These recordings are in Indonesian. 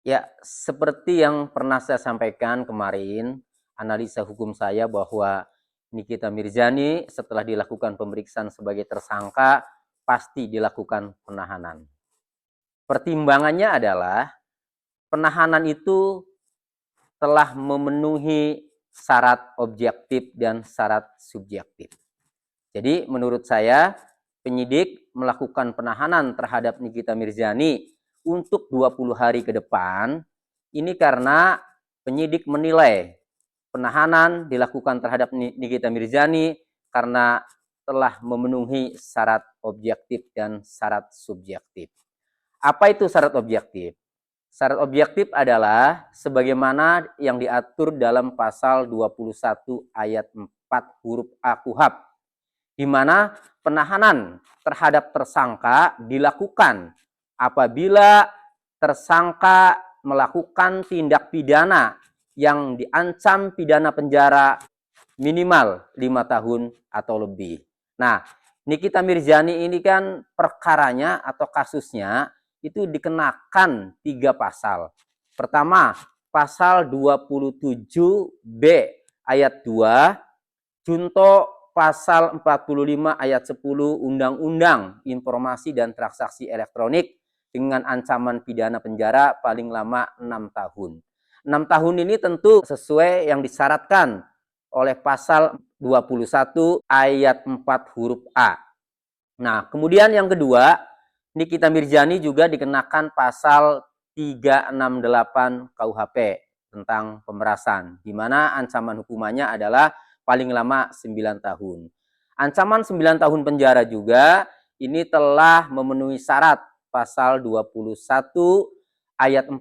Ya, seperti yang pernah saya sampaikan kemarin, analisa hukum saya bahwa Nikita Mirzani setelah dilakukan pemeriksaan sebagai tersangka pasti dilakukan penahanan. Pertimbangannya adalah penahanan itu telah memenuhi syarat objektif dan syarat subjektif. Jadi menurut saya penyidik melakukan penahanan terhadap Nikita Mirzani untuk 20 hari ke depan ini karena penyidik menilai penahanan dilakukan terhadap Nikita Mirzani karena telah memenuhi syarat objektif dan syarat subjektif. Apa itu syarat objektif? Syarat objektif adalah sebagaimana yang diatur dalam pasal 21 ayat 4 huruf A KUHP, di mana penahanan terhadap tersangka dilakukan apabila tersangka melakukan tindak pidana yang diancam pidana penjara minimal 5 tahun atau lebih. Nah, Nikita Mirzani ini kan perkaranya atau kasusnya itu dikenakan 3 pasal. Pertama, pasal 27B ayat 2, junto pasal 45 ayat 10 Undang-Undang Informasi dan Transaksi Elektronik dengan ancaman pidana penjara paling lama 6 tahun. 6 tahun ini tentu sesuai yang disyaratkan oleh pasal 21 ayat 4 huruf A. Nah, kemudian yang kedua, Nikita Mirzani juga dikenakan pasal 368 KUHP tentang pemerasan, di mana ancaman hukumannya adalah paling lama 9 tahun. Ancaman 9 tahun penjara juga ini telah memenuhi syarat pasal 21 ayat 4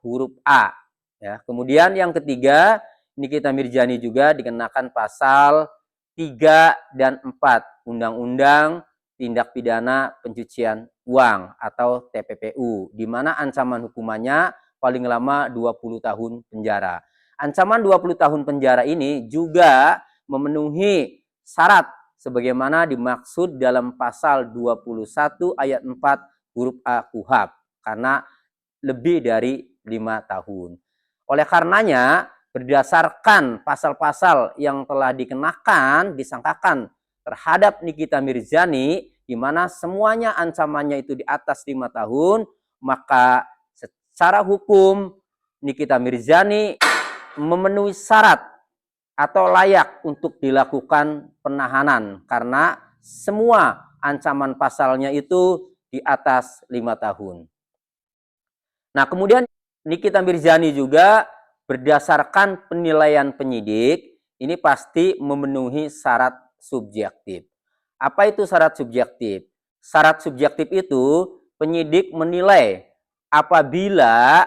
huruf A. Ya, kemudian yang ketiga, Nikita Mirzani juga dikenakan pasal 3 dan 4 Undang-Undang Tindak Pidana Pencucian Uang atau TPPU, di mana ancaman hukumannya paling lama 20 tahun penjara. Ancaman 20 tahun penjara ini juga memenuhi syarat sebagaimana dimaksud dalam pasal 21 ayat 4 huruf A KUHP karena lebih dari 5 tahun. Oleh karenanya, berdasarkan pasal-pasal yang telah dikenakan, disangkakan terhadap Nikita Mirzani, di mana semuanya ancamannya itu di atas 5 tahun, maka secara hukum Nikita Mirzani memenuhi syarat atau layak untuk dilakukan penahanan karena semua ancaman pasalnya itu di atas 5 tahun. Nah, kemudian Nikita Mirzani juga berdasarkan penilaian penyidik, ini pasti memenuhi syarat subjektif. Apa itu syarat subjektif? Syarat subjektif itu penyidik menilai apabila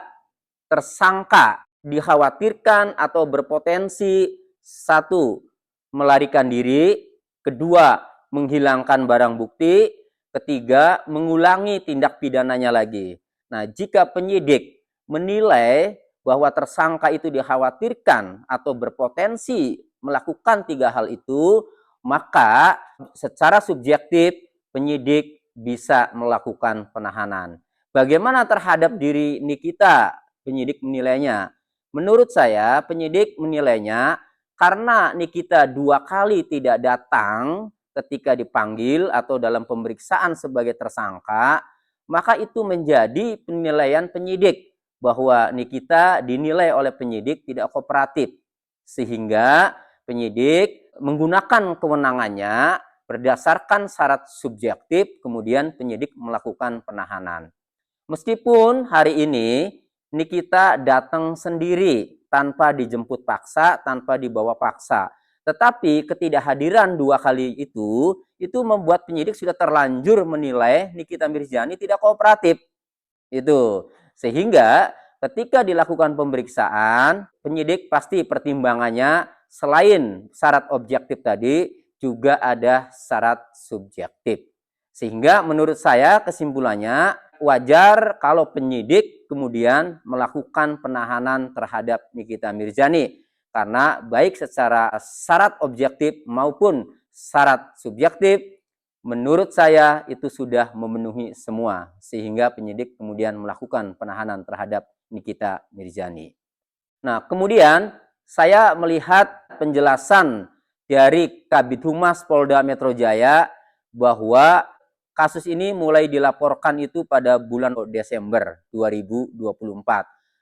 tersangka dikhawatirkan atau berpotensi satu, melarikan diri, kedua, menghilangkan barang bukti, ketiga, mengulangi tindak pidananya lagi. Nah, jika penyidik menilai bahwa tersangka itu dikhawatirkan atau berpotensi melakukan 3 hal itu, maka secara subjektif penyidik bisa melakukan penahanan. Bagaimana terhadap diri Nikita penyidik menilainya? Menurut saya penyidik menilainya karena Nikita 2 kali tidak datang ketika dipanggil atau dalam pemeriksaan sebagai tersangka, maka itu menjadi penilaian penyidik bahwa Nikita dinilai oleh penyidik tidak kooperatif. Sehingga penyidik menggunakan kewenangannya berdasarkan syarat subjektif, kemudian penyidik melakukan penahanan. Meskipun hari ini Nikita datang sendiri tanpa dijemput paksa, tanpa dibawa paksa. Tetapi ketidakhadiran 2 kali itu membuat penyidik sudah terlanjur menilai Nikita Mirzani tidak kooperatif. Itu. Sehingga ketika dilakukan pemeriksaan, penyidik pasti pertimbangannya selain syarat objektif tadi juga ada syarat subjektif. Sehingga menurut saya kesimpulannya wajar kalau penyidik kemudian melakukan penahanan terhadap Nikita Mirzani karena baik secara syarat objektif maupun syarat subjektif menurut saya itu sudah memenuhi semua sehingga penyidik kemudian melakukan penahanan terhadap Nikita Mirzani. Nah, kemudian saya melihat penjelasan dari Kabid Humas Polda Metro Jaya bahwa kasus ini mulai dilaporkan itu pada bulan Desember 2024.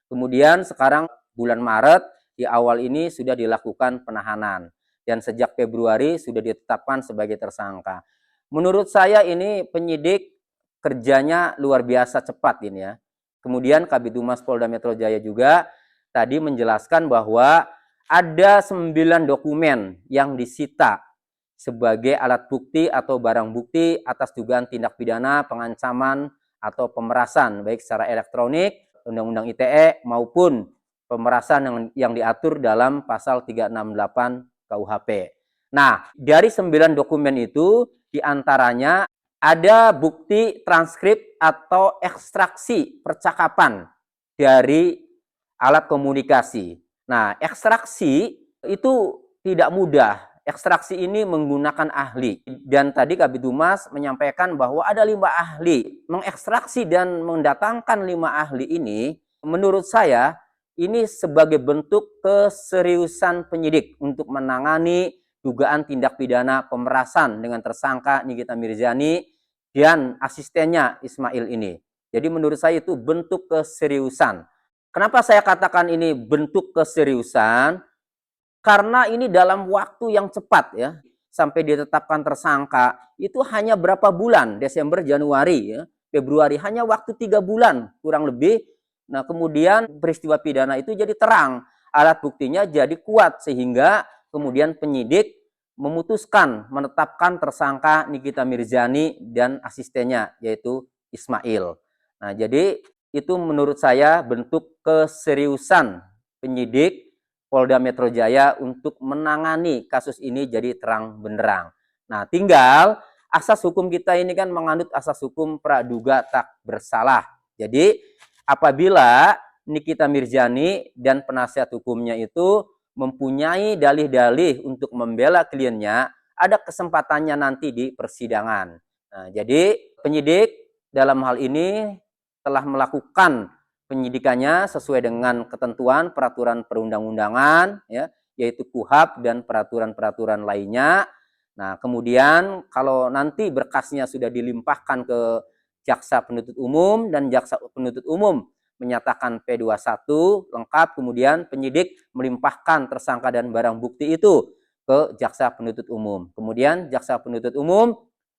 Kemudian sekarang bulan Maret di awal ini sudah dilakukan penahanan dan sejak Februari sudah ditetapkan sebagai tersangka. Menurut saya ini penyidik kerjanya luar biasa cepat ini ya. Kemudian Kabid Humas Polda Metro Jaya juga tadi menjelaskan bahwa ada 9 dokumen yang disita sebagai alat bukti atau barang bukti atas dugaan tindak pidana pengancaman atau pemerasan baik secara elektronik, Undang-Undang ITE maupun pemerasan yang diatur dalam pasal 368 KUHP. Nah, dari 9 dokumen itu diantaranya ada bukti transkrip atau ekstraksi percakapan dari alat komunikasi. Nah, ekstraksi itu tidak mudah. Ekstraksi ini menggunakan ahli. Dan tadi Kabid Humas menyampaikan bahwa ada 5 ahli. Mengekstraksi dan mendatangkan 5 ahli ini, menurut saya, ini sebagai bentuk keseriusan penyidik untuk menangani dugaan tindak pidana pemerasan dengan tersangka Nikita Mirzani dan asistennya Ismail ini. Jadi menurut saya itu bentuk keseriusan. Kenapa saya katakan ini bentuk keseriusan? Karena ini dalam waktu yang cepat ya, sampai ditetapkan tersangka, itu hanya berapa bulan, Desember, Januari, ya, Februari, hanya waktu 3 bulan kurang lebih. Nah kemudian peristiwa pidana itu jadi terang, alat buktinya jadi kuat, sehingga kemudian penyidik memutuskan menetapkan tersangka Nikita Mirzani dan asistennya, yaitu Ismail. Nah jadi itu menurut saya bentuk keseriusan penyidik Polda Metro Jaya untuk menangani kasus ini jadi terang benderang. Nah, tinggal asas hukum kita ini kan menganut asas hukum praduga tak bersalah. Jadi, apabila Nikita Mirzani dan penasihat hukumnya itu mempunyai dalih-dalih untuk membela kliennya, ada kesempatannya nanti di persidangan. Nah, jadi penyidik dalam hal ini telah melakukan penyidikannya sesuai dengan ketentuan peraturan perundang-undangan, ya, yaitu KUHP dan peraturan-peraturan lainnya. Nah, kemudian kalau nanti berkasnya sudah dilimpahkan ke jaksa penuntut umum dan jaksa penuntut umum menyatakan P21 lengkap, kemudian penyidik melimpahkan tersangka dan barang bukti itu ke jaksa penuntut umum. Kemudian jaksa penuntut umum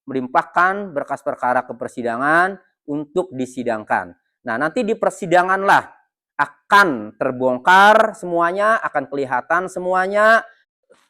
melimpahkan berkas perkara ke persidangan untuk disidangkan. Nah, nanti di persidanganlah akan terbongkar semuanya, akan kelihatan semuanya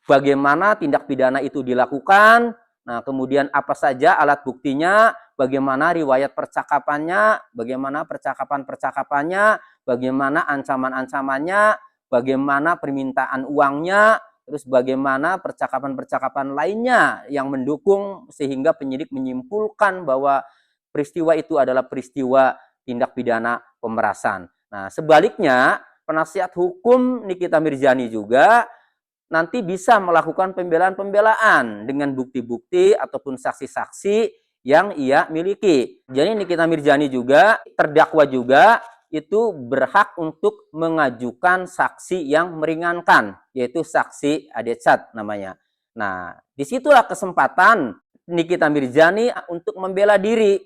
bagaimana tindak pidana itu dilakukan. Nah, kemudian apa saja alat buktinya, bagaimana riwayat percakapannya, bagaimana percakapan-percakapannya, bagaimana ancaman-ancamannya, bagaimana permintaan uangnya, terus bagaimana percakapan-percakapan lainnya yang mendukung sehingga penyidik menyimpulkan bahwa peristiwa itu adalah peristiwa tindak pidana pemerasan. Nah, sebaliknya penasihat hukum Nikita Mirzani juga nanti bisa melakukan pembelaan-pembelaan dengan bukti-bukti ataupun saksi-saksi yang ia miliki. Jadi Nikita Mirzani juga, terdakwa juga, itu berhak untuk mengajukan saksi yang meringankan, yaitu saksi adecat namanya. Nah, disitulah kesempatan Nikita Mirzani untuk membela diri.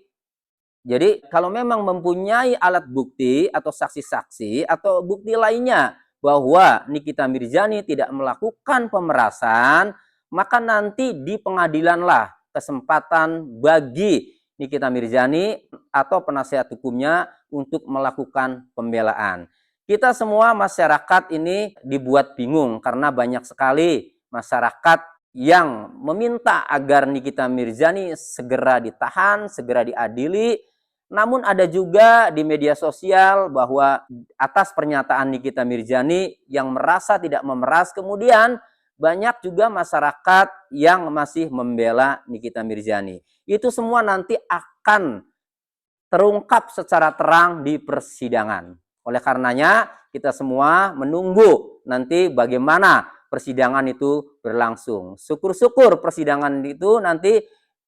Jadi kalau memang mempunyai alat bukti atau saksi-saksi atau bukti lainnya bahwa Nikita Mirzani tidak melakukan pemerasan, maka nanti di pengadilanlah kesempatan bagi Nikita Mirzani atau penasihat hukumnya untuk melakukan pembelaan. Kita semua masyarakat ini dibuat bingung karena banyak sekali masyarakat yang meminta agar Nikita Mirzani segera ditahan, segera diadili. Namun ada juga di media sosial bahwa atas pernyataan Nikita Mirzani yang merasa tidak memeras, kemudian banyak juga masyarakat yang masih membela Nikita Mirzani. Itu semua nanti akan terungkap secara terang di persidangan. Oleh karenanya kita semua menunggu nanti bagaimana persidangan itu berlangsung. Syukur-syukur persidangan itu nanti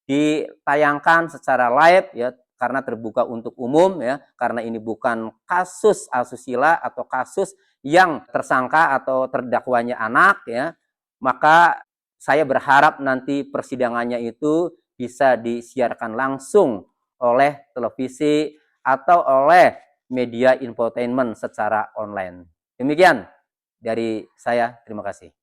ditayangkan secara live ya, karena terbuka untuk umum ya, karena ini bukan kasus asusila atau kasus yang tersangka atau terdakwanya anak ya, maka saya berharap nanti persidangannya itu bisa disiarkan langsung oleh televisi atau oleh media infotainment secara online. Demikian dari saya, terima kasih.